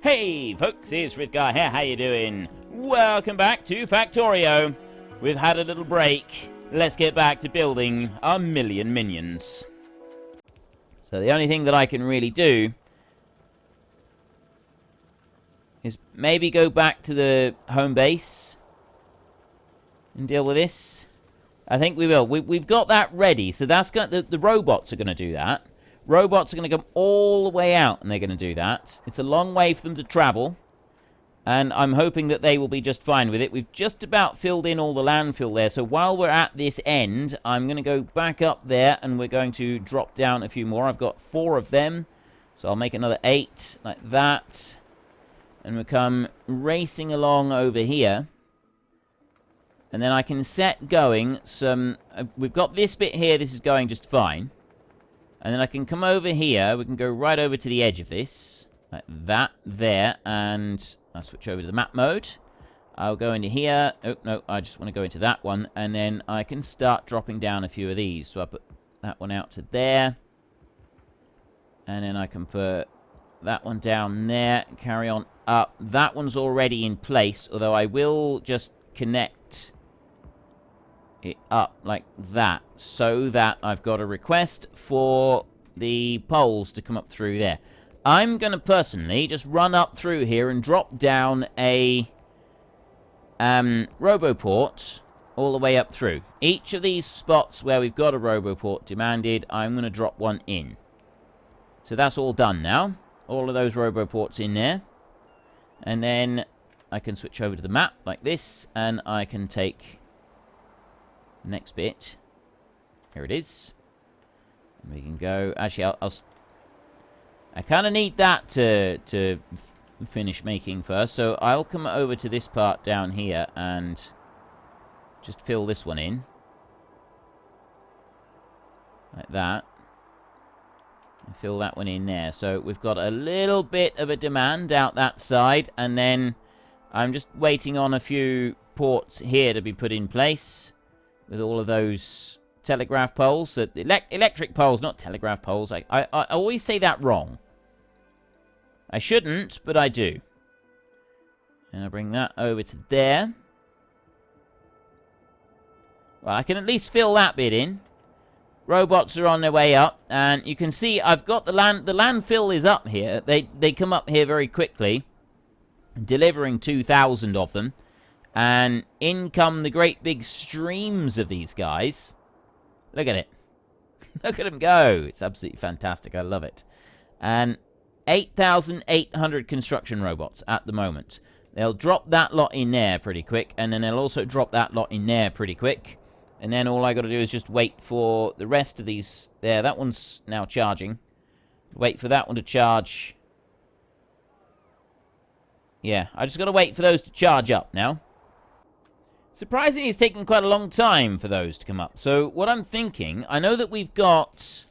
Hey folks, it's Frithgar here, how you doing? Welcome back to Factorio. We've had a little break. Let's get back to building our million minions. So the only thing that I can really do is maybe go back to the home base and deal with this. I think we will. We've got that ready, so that's gonna, the robots are going to do that. Robots are going to come all the way out, and they're going to do that. It's a long way for them to travel, and I'm hoping that they will be just fine with it. We've just about filled in all the landfill there, so while we're at this end, I'm going to go back up there, and we're going to drop down a few more. I've got 4 of them, so I'll make another 8, like that. And we'll come racing along over here. And then I can set going some... we've got this bit here, this is going just fine. And then I can come over here, we can go right over to the edge of this. Like that, there, and I'll switch over to the map mode. I'll go into here. Oh, no, I just want to go into that one. And then I can start dropping down a few of these. So I put that one out to there. And then I can put that one down there, carry on up. That one's already in place, although I will just connect it up like that, so that I've got a request for the poles to come up through there. I'm going to personally just run up through here and drop down a roboport all the way up through. Each of these spots where we've got a roboport demanded, I'm going to drop one in. So that's all done now. All of those roboports in there. And then I can switch over to the map like this, and I can take the next bit. Here it is. And we can go... Actually, I kind of need that to finish making first, so I'll come over to this part down here and just fill this one in. Like that. And fill that one in there. So we've got a little bit of a demand out that side, and then I'm just waiting on a few ports here to be put in place with all of those telegraph poles. So electric poles, not telegraph poles. I always say that wrong. I shouldn't, but I do. And I'll bring that over to there. Well, I can at least fill that bit in. Robots are on their way up, and you can see I've got the landfill is up here. They come up here very quickly, delivering 2,000 of them, and in come the great big streams of these guys. Look at it. Look at them go. It's absolutely fantastic. I love it. And 8,800 construction robots at the moment. They'll drop that lot in there pretty quick, and then they'll also drop that lot in there pretty quick. And then all I got to do is just wait for the rest of these. There, that one's now charging. Wait for that one to charge. Yeah, I just got to wait for those to charge up now. Surprisingly, it's taken quite a long time for those to come up. So what I'm thinking, I know that we've got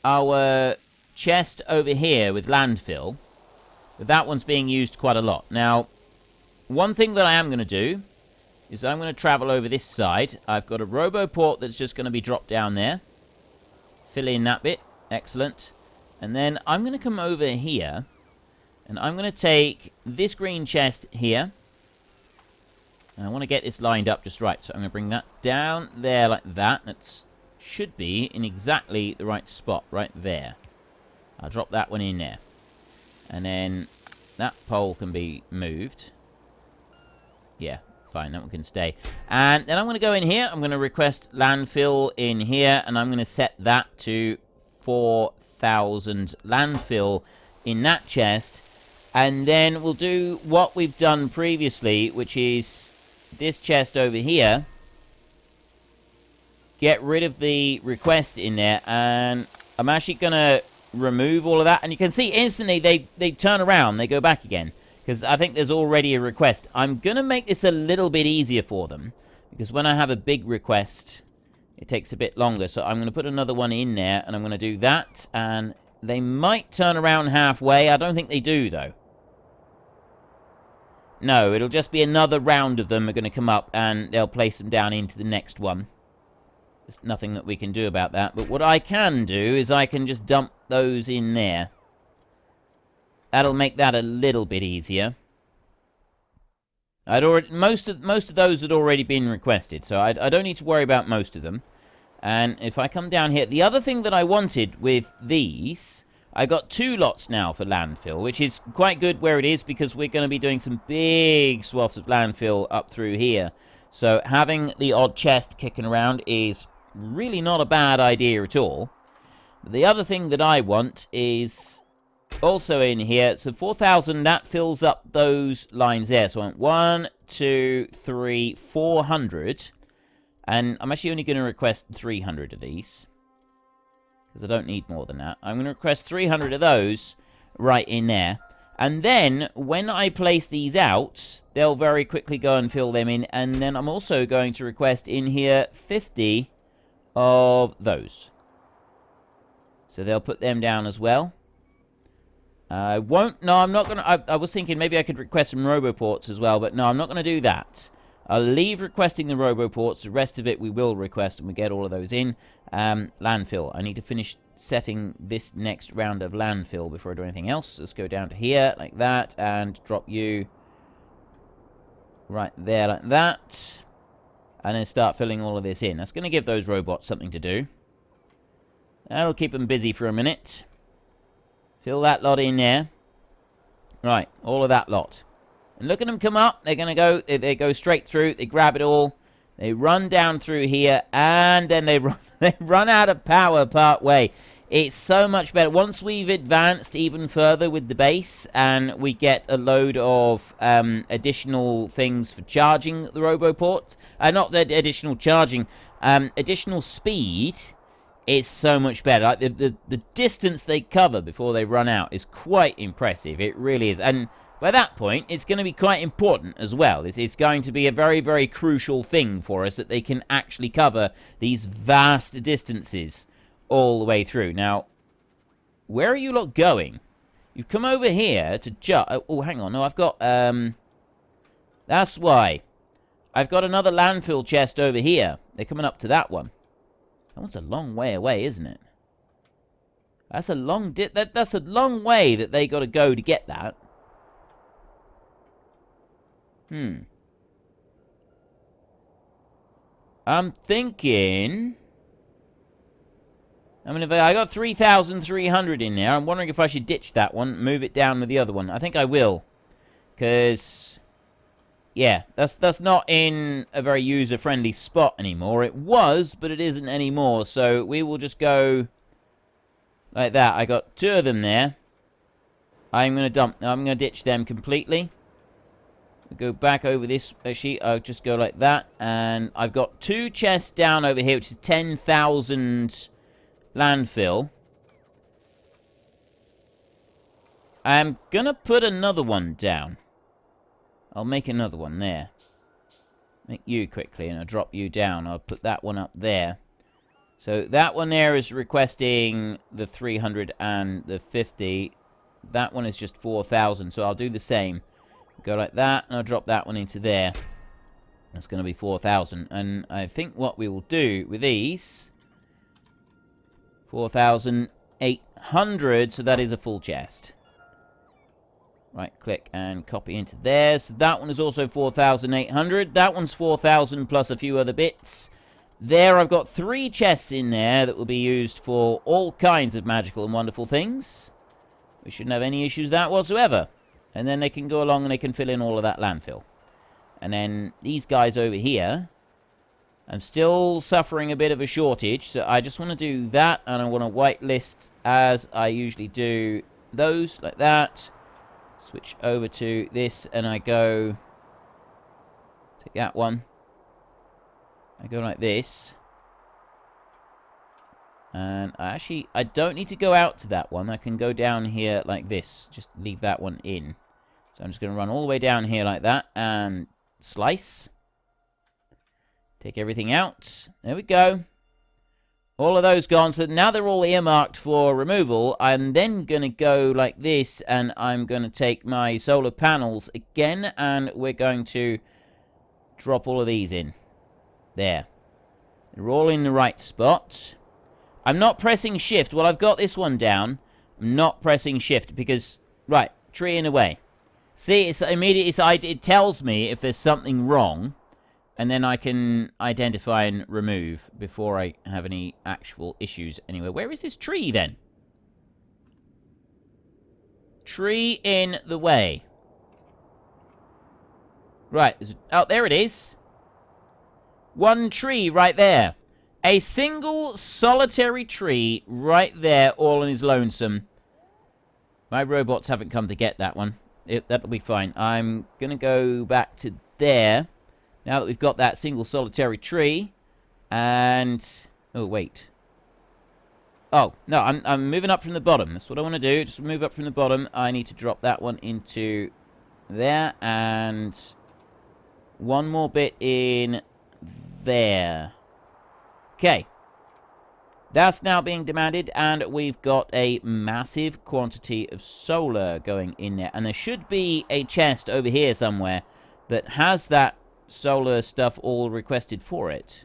our chest over here with landfill, but that one's being used quite a lot. Now, one thing that I am going to do is I'm going to travel over this side. I've got a roboport that's just going to be dropped down there. Fill in that bit. Excellent. And then I'm going to come over here, and I'm going to take this green chest here. And I want to get this lined up just right. So I'm going to bring that down there like that. That should be in exactly the right spot right there. I'll drop that one in there. And then that pole can be moved. Yeah. Fine, that one can stay. And then I'm going to go in here. I'm going to request landfill in here. And I'm going to set that to 4,000 landfill in that chest. And then we'll do what we've done previously, which is this chest over here. Get rid of the request in there. And I'm actually going to remove all of that. And you can see instantly they turn around. They go back again. Because I think there's already a request. I'm going to make this a little bit easier for them. Because when I have a big request, it takes a bit longer. So I'm going to put another one in there. And I'm going to do that. And they might turn around halfway. I don't think they do, though. No, it'll just be another round of them are going to come up. And they'll place them down into the next one. There's nothing that we can do about that. But what I can do is I can just dump those in there. That'll make that a little bit easier. Most of those had already been requested, so I don't need to worry about most of them. And if I come down here, the other thing that I wanted with these, I got 2 lots now for landfill, which is quite good where it is because we're going to be doing some big swaths of landfill up through here. So having the odd chest kicking around is really not a bad idea at all. The other thing that I want is also in here, so 4,000, that fills up those lines there. So I want 1, 2, 3, 400. And I'm actually only going to request 300 of these, because I don't need more than that. I'm going to request 300 of those right in there. And then, when I place these out, they'll very quickly go and fill them in. And then I'm also going to request in here 50 of those. So they'll put them down as well. I won't... No, I'm not going to... I was thinking maybe I could request some roboports as well, but no, I'm not going to do that. I'll leave requesting the roboports. The rest of it we will request, and we get all of those in. Landfill. I need to finish setting this next round of landfill before I do anything else. Let's go down to here, like that, and drop you right there, like that. And then start filling all of this in. That's going to give those robots something to do. That'll keep them busy for a minute. Fill that lot in there. Right, all of that lot. And look at them come up. They're going to go, they go straight through. They grab it all. They run down through here. And then they run out of power part way. It's so much better. Once we've advanced even further with the base, and we get a load of additional things for charging the roboports. Not the additional charging. Additional speed. It's so much better. Like the distance they cover before they run out is quite impressive. It really is. And by that point, it's going to be quite important as well. It's going to be a very, very crucial thing for us that they can actually cover these vast distances all the way through. Now, where are you lot going? You've come over here to oh, hang on. No, I've got... That's why. I've got another landfill chest over here. They're coming up to that one. That one's a long way away, isn't it? That's a long... That's a long way that they got to go to get that. I'm thinking... I mean, if I got 3,300 in there, I'm wondering if I should ditch that one, move it down with the other one. I think I will. Because... yeah, that's not in a very user-friendly spot anymore. It was, but it isn't anymore. So we will just go like that. I got 2 of them there. I'm going to ditch them completely. Go back over this sheet. I'll just go like that. And I've got 2 chests down over here, which is 10,000 landfill. I'm going to put another one down. I'll make another one there. Make you quickly, and I'll drop you down. I'll put that one up there. So that one there is requesting the 300 and the 50. That one is just 4,000, so I'll do the same. Go like that, and I'll drop that one into there. That's going to be 4,000. And I think what we will do with these... 4,800, so that is a full chest. Right, click and copy into there. So that one is also 4,800. That one's 4,000 plus a few other bits. There, I've got 3 chests in there that will be used for all kinds of magical and wonderful things. We shouldn't have any issues with that whatsoever. And then they can go along and they can fill in all of that landfill. And then these guys over here, I'm still suffering a bit of a shortage. So I just want to do that, and I want to whitelist as I usually do those, like that. Switch over to this, and I go... take that one. I go like this. And I don't need to go out to that one. I can go down here like this. Just leave that one in. So I'm just going to run all the way down here like that. And slice. Take everything out. There we go. All of those gone. So now they're all earmarked for removal. I'm then going to go like this. And I'm going to take my solar panels again. And we're going to drop all of these in. There. They're all in the right spot. I'm not pressing shift. Well, I've got this one down. I'm not pressing shift because... right. Tree in the way. See, it's immediately, it tells me if there's something wrong, and then I can identify and remove before I have any actual issues anywhere. Where is this tree, then? Tree in the way. Right. Oh, there it is. One tree right there. A single solitary tree right there, all on his lonesome. My robots haven't come to get that one. That'll be fine. I'm going to go back to there. Now that we've got that single solitary tree. And... oh, wait. Oh, no, I'm moving up from the bottom. That's what I want to do. Just move up from the bottom. I need to drop that one into there. And one more bit in there. Okay. That's now being demanded, and we've got a massive quantity of solar going in there. And there should be a chest over here somewhere that has that solar stuff all requested for it.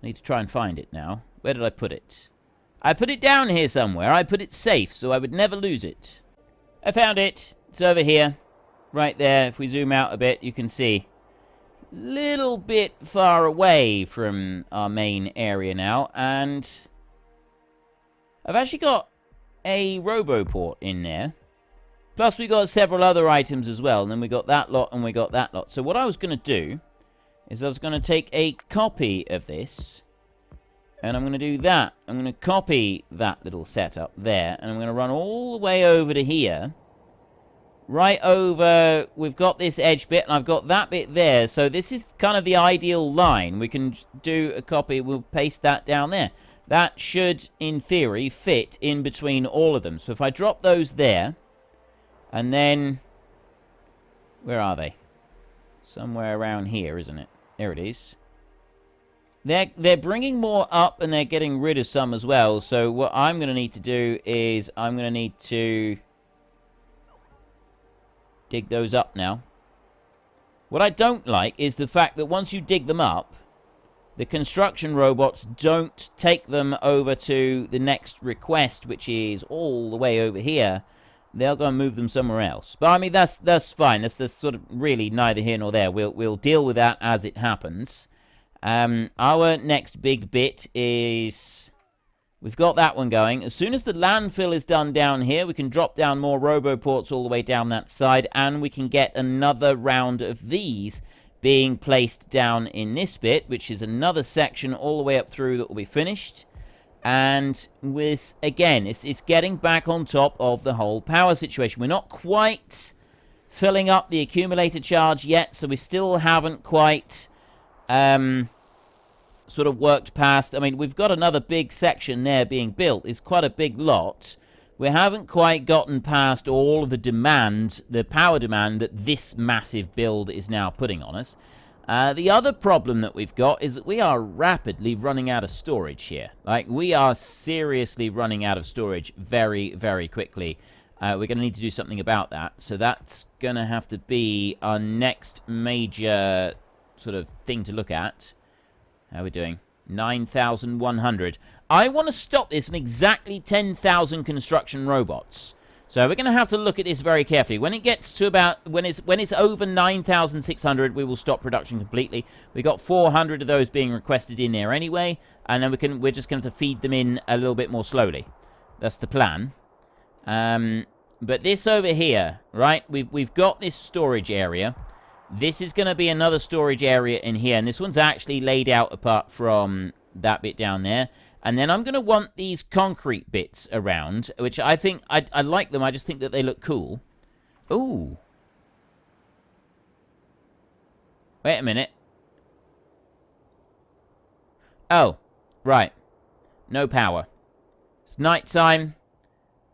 I need to try and find it now. Where did I put it? I put it down here somewhere. I put it safe, so I would never lose it. I found it. It's over here. Right there. If we zoom out a bit, you can see. Little bit far away from our main area now, and I've actually got a RoboPort in there. Plus we got several other items as well, and then we got that lot and we got that lot. So what I was going to do is I was going to take a copy of this, and I'm going to do that. I'm going to copy that little setup there, and I'm going to run all the way over to here. Right over, we've got this edge bit, and I've got that bit there. So this is kind of the ideal line. We can do a copy, we'll paste that down there. That should, in theory, fit in between all of them. So if I drop those there, and then, where are they? Somewhere around here, isn't it? There it is. They're bringing more up, and they're getting rid of some as well. So what I'm going to need to do is I'm going to need to dig those up now. What I don't like is the fact that once you dig them up, the construction robots don't take them over to the next request, which is all the way over here. They'll go and move them somewhere else. But I mean, that's fine. That's sort of really neither here nor there. We'll deal with that as it happens. Our next big bit is we've got that one going. As soon as the landfill is done down here, we can drop down more RoboPorts all the way down that side, and we can get another round of these being placed down in this bit, which is another section all the way up through that will be finished. And with, again, it's getting back on top of the whole power situation. We're not quite filling up the accumulator charge yet, so we still haven't quite sort of worked past. I mean, we've got another big section there being built. It's quite a big lot. We haven't quite gotten past all of the demand, the power demand that this massive build is now putting on us. The other problem that we've got is that we are rapidly running out of storage here. Like, we are seriously running out of storage very, very quickly. We're going to need to do something about that. So that's going to have to be our next major sort of thing to look at. How are we doing? 9,100. I want to stop this in exactly 10,000 construction robots. So we're going to have to look at this very carefully. When it gets to about, when it's over 9,600, we will stop production completely. We got 400 of those being requested in there anyway, and then we're just going to feed them in a little bit more slowly. That's the plan. But this over here, right? We've got this storage area. This is going to be another storage area in here, and this one's actually laid out apart from that bit down there. And then I'm going to want these concrete bits around, which I think, I like them, I just think that they look cool. Ooh. Wait a minute. Oh, right. No power. It's nighttime.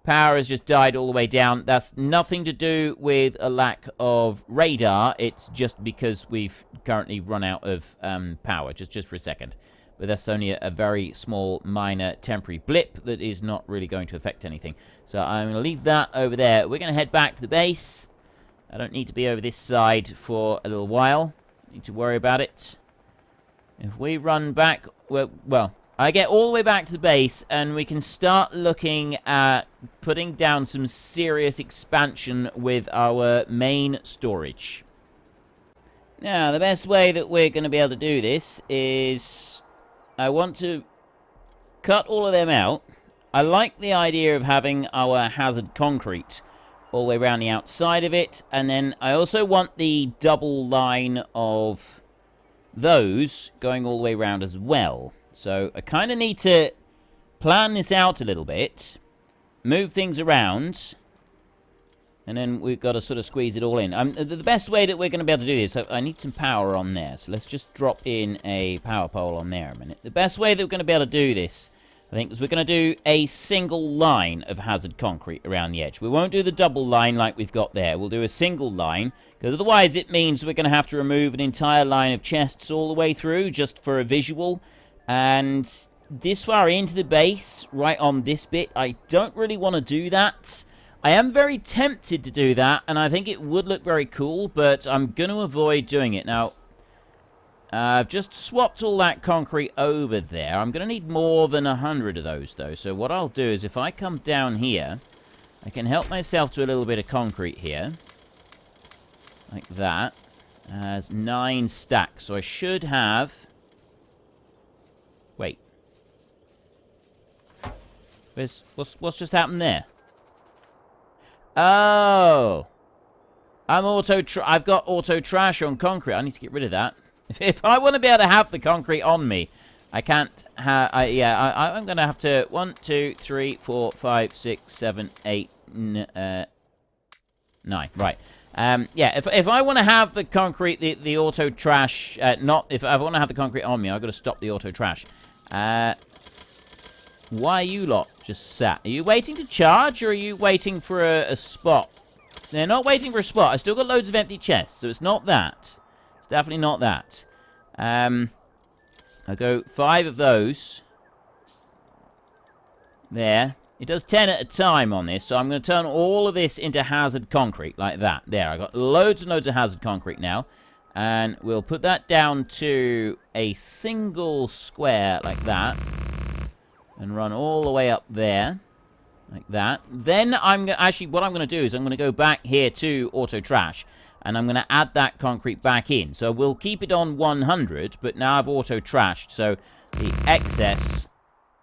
Power has just died all the way down. That's nothing to do with a lack of radar. It's just because we've currently run out of power, just for a second. But that's only a very small, minor, temporary blip that is not really going to affect anything. So I'm going to leave that over there. We're going to head back to the base. I don't need to be over this side for a little while. Need to worry about it. If we run back, well, I get all the way back to the base, and we can start looking at putting down some serious expansion with our main storage. Now, the best way that we're going to be able to do this is I want to cut all of them out. I like the idea of having our hazard concrete all the way around the outside of it, and then I also want the double line of those going all the way around as well. So I kind of need to plan this out a little bit, move things around, and then we've got to sort of squeeze it all in. The best way that we're going to be able to do this, I need some power on there. So let's just drop in a power pole on there a minute. The best way that we're going to be able to do this, I think, is we're going to do a single line of hazard concrete around the edge. We won't do the double line like we've got there. We'll do a single line, because otherwise it means we're going to have to remove an entire line of chests all the way through just for a visual. And this far into the base, right on this bit, I don't really want to do that. I am very tempted to do that, and I think it would look very cool, but I'm going to avoid doing it. Now, I've just swapped all that concrete over there. I'm going to need more than 100 of those, though. So what I'll do is if I come down here, I can help myself to a little bit of concrete here. Like that. As 9 stacks. So I should have... Wait. What's just happened there? Oh. I've got auto trash on concrete. I need to get rid of that. If I want to be able to have the concrete on me, I can't have... I'm going to have to... 1, 2, 3, 4, 5, 6, 7, 8, 9. Right. Yeah, if I want to have the concrete, the auto trash... if I want to have the concrete on me, I've got to stop the auto trash. Why are you lot just sat? Are you waiting to charge, or are you waiting for a spot? They're not waiting for a spot. I still got loads of empty chests, so it's not that. It's definitely not that. I'll go 5 of those. There. It does 10 at a time on this, so I'm going to turn all of this into hazard concrete, like that. There, I got loads and loads of hazard concrete now. And we'll put that down to a single square, like that. And run all the way up there. Like that. Then actually, what I'm going to do is I'm going to go back here to auto trash. And I'm going to add that concrete back in. So we'll keep it on 100, but now I've auto trashed. So the excess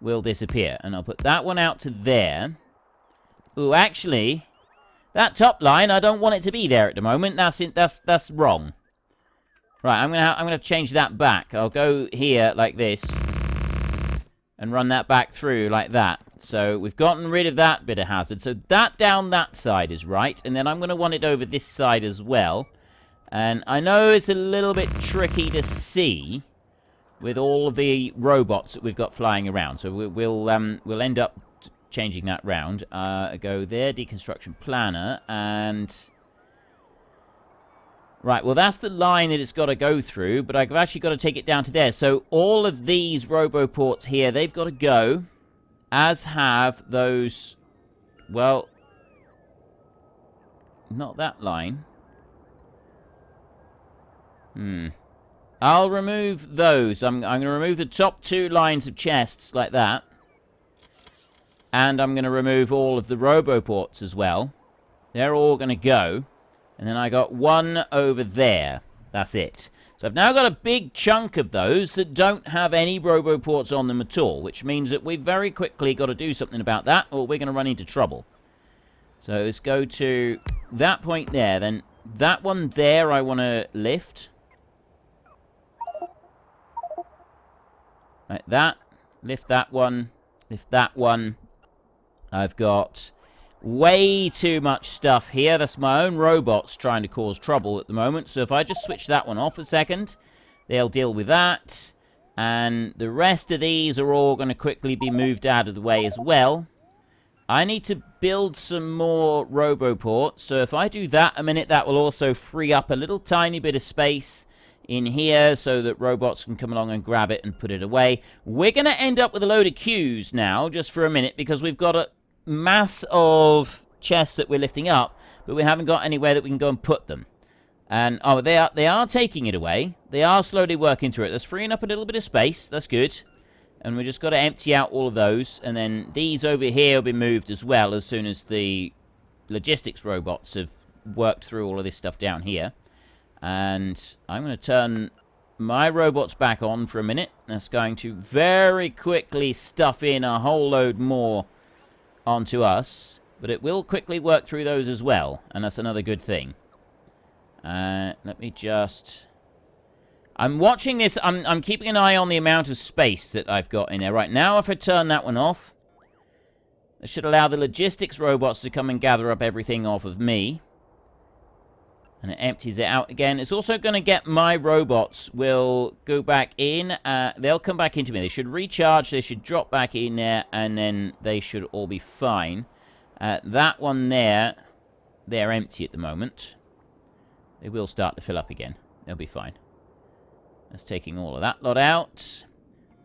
will disappear. And I'll put that one out to there. Ooh, actually, that top line, I don't want it to be there at the moment. That's wrong. Right, I'm gonna change that back. I'll go here like this. And run that back through like that. So we've gotten rid of that bit of hazard. So that down that side is right. And then I'm going to want it over this side as well. And I know it's a little bit tricky to see with all of the robots that we've got flying around. So we'll end up changing that round. Go there, deconstruction planner, and... Right, well, that's the line that it's got to go through, but I've actually got to take it down to there. So all of these roboports here, they've got to go, as have those, well, not that line. I'll remove those. I'm going to remove the top 2 lines of chests like that. And I'm going to remove all of the roboports as well. They're all going to go. And then I got 1 over there. That's it. So I've now got a big chunk of those that don't have any roboports on them at all, which means that we've very quickly got to do something about that, or we're going to run into trouble. So let's go to that point there. Then that one there I want to lift. Like that. Lift that one. Lift that one. I've got... way too much stuff here. That's my own robots trying to cause trouble at the moment. So if I just switch that one off a second, they'll deal with that. And the rest of these are all going to quickly be moved out of the way as well. I need to build some more roboports. So if I do that a minute, that will also free up a little tiny bit of space in here so that robots can come along and grab it and put it away. We're going to end up with a load of queues now, just for a minute, because we've got a mass of chests that we're lifting up, but we haven't got anywhere that we can go and put them. And oh, they are taking it away. They are slowly working through it. That's freeing up a little bit of space. That's good. And we just got to empty out all of those. And then these over here will be moved as well as soon as the logistics robots have worked through all of this stuff down here. And I'm going to turn my robots back on for a minute. That's going to very quickly stuff in a whole load more onto us. But it will quickly work through those as well. And that's another good thing. Let me just... I'm watching this. I'm keeping an eye on the amount of space that I've got in there. Right now, if I turn that one off, it should allow the logistics robots to come and gather up everything off of me. And it empties it out again. It's also going to get my robots will go back in. They'll come back into me. They should recharge. They should drop back in there. And then they should all be fine. That one there, they're empty at the moment. They will start to fill up again. They'll be fine. That's taking all of that lot out.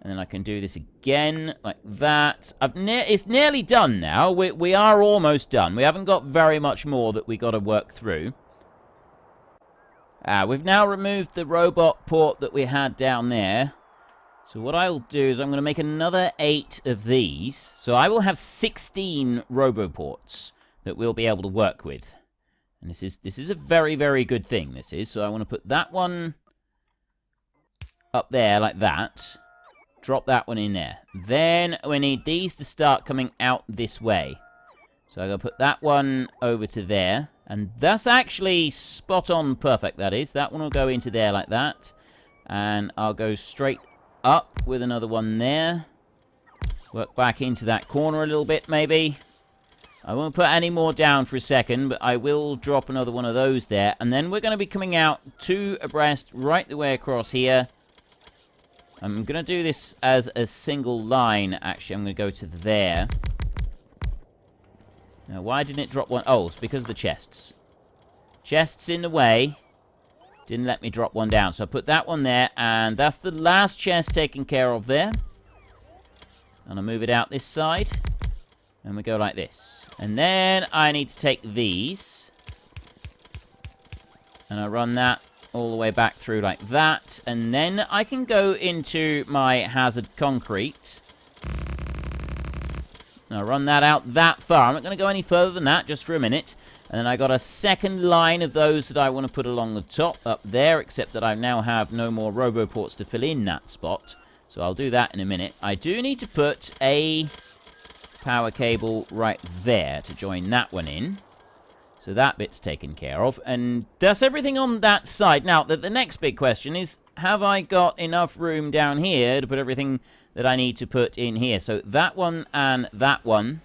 And then I can do this again, like that. It's nearly done now. We are almost done. We haven't got very much more that we got to work through. We've now removed the robot port that we had down there. So what I'll do is I'm going to make another 8 of these. So I will have 16 roboports that we'll be able to work with. And this is a very, very good thing, this is. So I want to put that one up there like that. Drop that one in there. Then we need these to start coming out this way. So I'm going to put that one over to there. And that's actually spot on perfect, that is. That one will go into there like that. And I'll go straight up with another one there. Work back into that corner a little bit, maybe. I won't put any more down for a second, but I will drop another one of those there. And then we're going to be coming out 2 abreast right the way across here. I'm going to do this as a single line, actually. I'm going to go to there. Now, why didn't it drop one? Oh, it's because of the chests. Chests in the way. Didn't let me drop one down. So I put that one there, and that's the last chest taken care of there. And I'll move it out this side. And we go like this. And then I need to take these. And I run that all the way back through like that. And then I can go into my hazard concrete. I'll run that out that far. I'm not going to go any further than that, just for a minute. And then I got a second line of those that I want to put along the top up there, except that I now have no more roboports to fill in that spot. So I'll do that in a minute. I do need to put a power cable right there to join that one in. So that bit's taken care of. And that's everything on that side. Now, the next big question is, have I got enough room down here to put everything that I need to put in here? So that one and that one.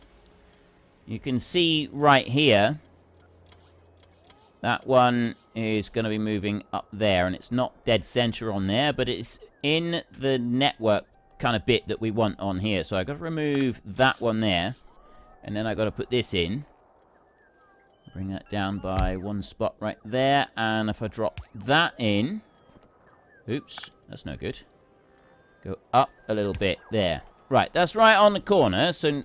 You can see right here. That one is going to be moving up there. And it's not dead center on there, but it's in the network kind of bit that we want on here. So I've got to remove that one there. And then I've got to put this in. Bring that down by one spot right there. And if I drop that in... Oops, that's no good. Go up a little bit there. Right, that's right on the corner. So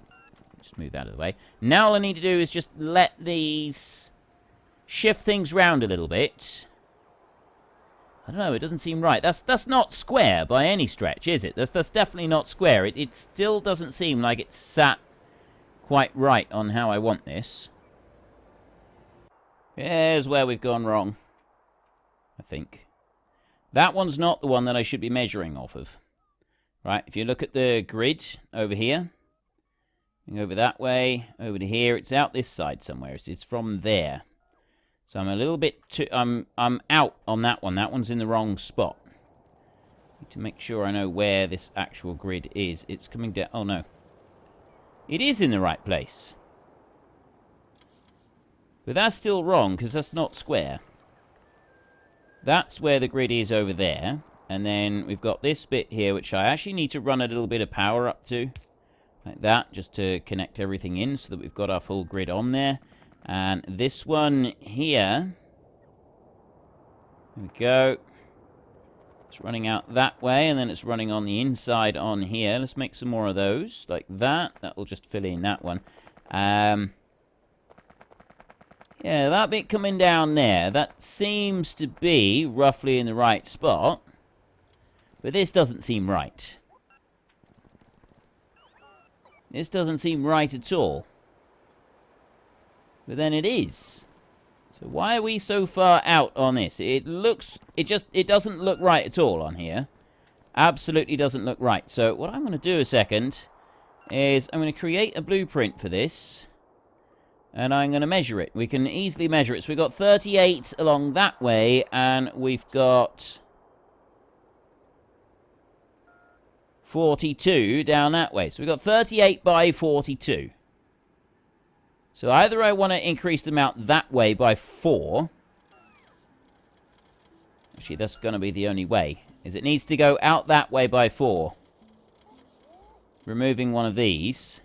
just move that out of the way. Now all I need to do is just let these shift things round a little bit. I don't know, it doesn't seem right. That's not square by any stretch, is it? That's definitely not square. It still doesn't seem like it's sat quite right on how I want this. Here's where we've gone wrong, I think. That one's not the one that I should be measuring off of. Right, if you look at the grid over here, over that way, over to here, it's out this side somewhere. It's from there. So I'm a little bit too... I'm out on that one. That one's in the wrong spot. Need to make sure I know where this actual grid is. It's coming down... Oh, no. It is in the right place. But that's still wrong, because that's not square. That's where the grid is over there. And then we've got this bit here, which I actually need to run a little bit of power up to. Like that, just to connect everything in so that we've got our full grid on there. And this one here. There we go. It's running out that way, and then it's running on the inside on here. Let's make some more of those, like that. That will just fill in that one. Yeah, that bit coming down there, that seems to be roughly in the right spot. But this doesn't seem right. This doesn't seem right at all. But then it is. So why are we so far out on this? It doesn't look right at all on here. Absolutely doesn't look right. So what I'm going to do a second is I'm going to create a blueprint for this. And I'm going to measure it. We can easily measure it. So we've got 38 along that way, and we've got 42 down that way. So we've got 38 by 42. So either I want to increase the amount that way by 4. Actually, that's going to be the only way. Is it needs to go out that way by 4. Removing one of these.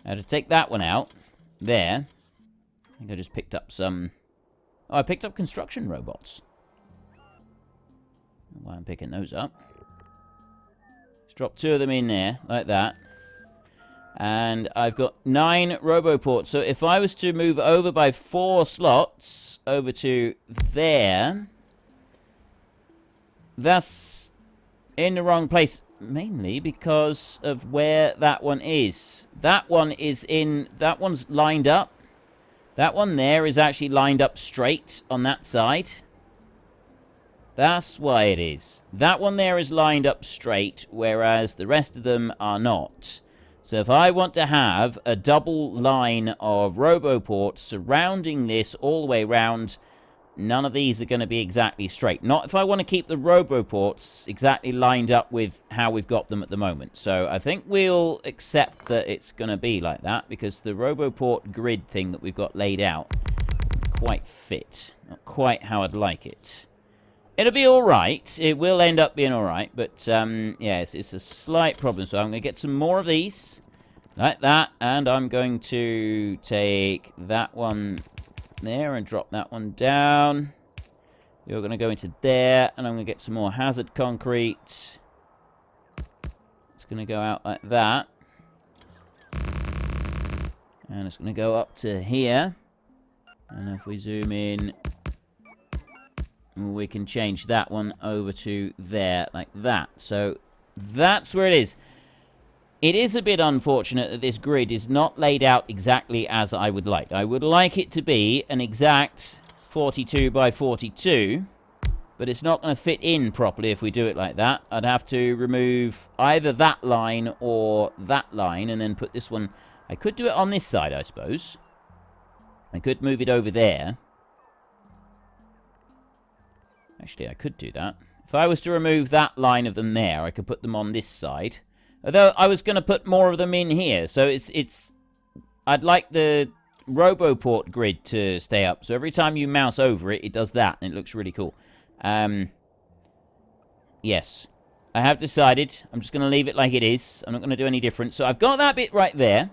Now to take that one out. There. I think I just picked up some... Oh, I picked up construction robots. I don't know why I'm picking those up. Let's drop 2 of them in there, like that. And I've got 9 roboports. So if I was to move over by 4 slots over to there, that's in the wrong place. Mainly because of where that one is. That one is in... That one's lined up. That one there is actually lined up straight on that side. That's why it is. That one there is lined up straight, whereas the rest of them are not. So if I want to have a double line of roboports surrounding this all the way around, none of these are going to be exactly straight. Not if I want to keep the roboports exactly lined up with how we've got them at the moment. So I think we'll accept that it's going to be like that, because the roboport grid thing that we've got laid out doesn't quite fit. Not quite how I'd like it. It'll be alright. It will end up being alright. But, yeah, it's a slight problem. So I'm going to get some more of these. Like that. And I'm going to take that one there and drop that one down. You're going to go into there, and I'm going to get some more hazard concrete. It's going to go out like that. And it's going to go up to here. And if we zoom in, we can change that one over to there, like that. So that's where it is. It is a bit unfortunate that this grid is not laid out exactly as I would like. I would like it to be an exact 42 by 42, but it's not going to fit in properly if we do it like that. I'd have to remove either that line or that line and then put this one... I could do it on this side, I suppose. I could move it over there. Actually, I could do that. If I was to remove that line of them there, I could put them on this side. Although I was going to put more of them in here. So it's... I'd like the Roboport grid to stay up. So every time you mouse over it, it does that. And it looks really cool. Yes. I have decided. I'm just going to leave it like it is. I'm not going to do any different. So I've got that bit right there.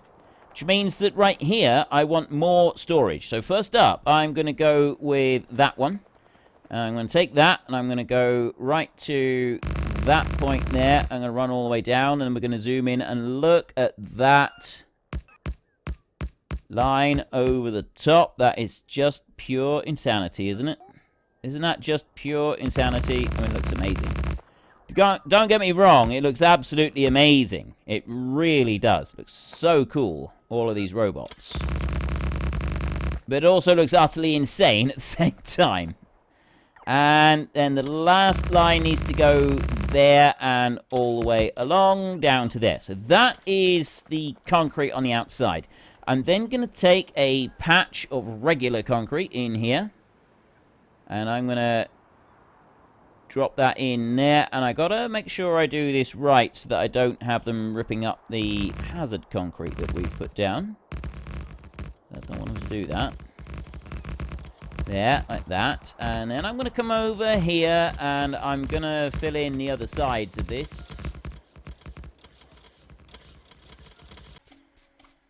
Which means that right here, I want more storage. So first up, I'm going to go with that one. I'm going to take that, and I'm going to go right to that point there. I'm going to run all the way down, and we're going to zoom in and look at that line over the top. That is just pure insanity, isn't it? Isn't that just pure insanity? I mean, it looks amazing. Don't get me wrong, it looks absolutely amazing. It really does. It looks so cool, all of these robots. But it also looks utterly insane at the same time. And then the last line needs to go there and all the way along down to there. So that is the concrete on the outside. I'm then going to take a patch of regular concrete in here. And I'm going to drop that in there. And I got to make sure I do this right so that I don't have them ripping up the hazard concrete that we've put down. I don't want them to do that. There, like that. And then I'm going to come over here and I'm going to fill in the other sides of this.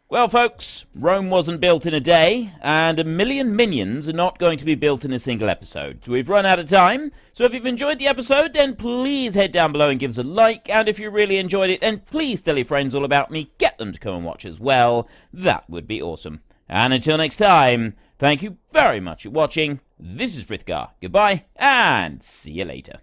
Well, folks, Rome wasn't built in a day, and 1 million minions are not going to be built in a single episode. We've run out of time, so if you've enjoyed the episode, then please head down below and give us a like, and if you really enjoyed it, then please tell your friends all about me, get them to come and watch as well. That would be awesome. And until next time, thank you very much for watching. This is Frithgar. Goodbye, and see you later.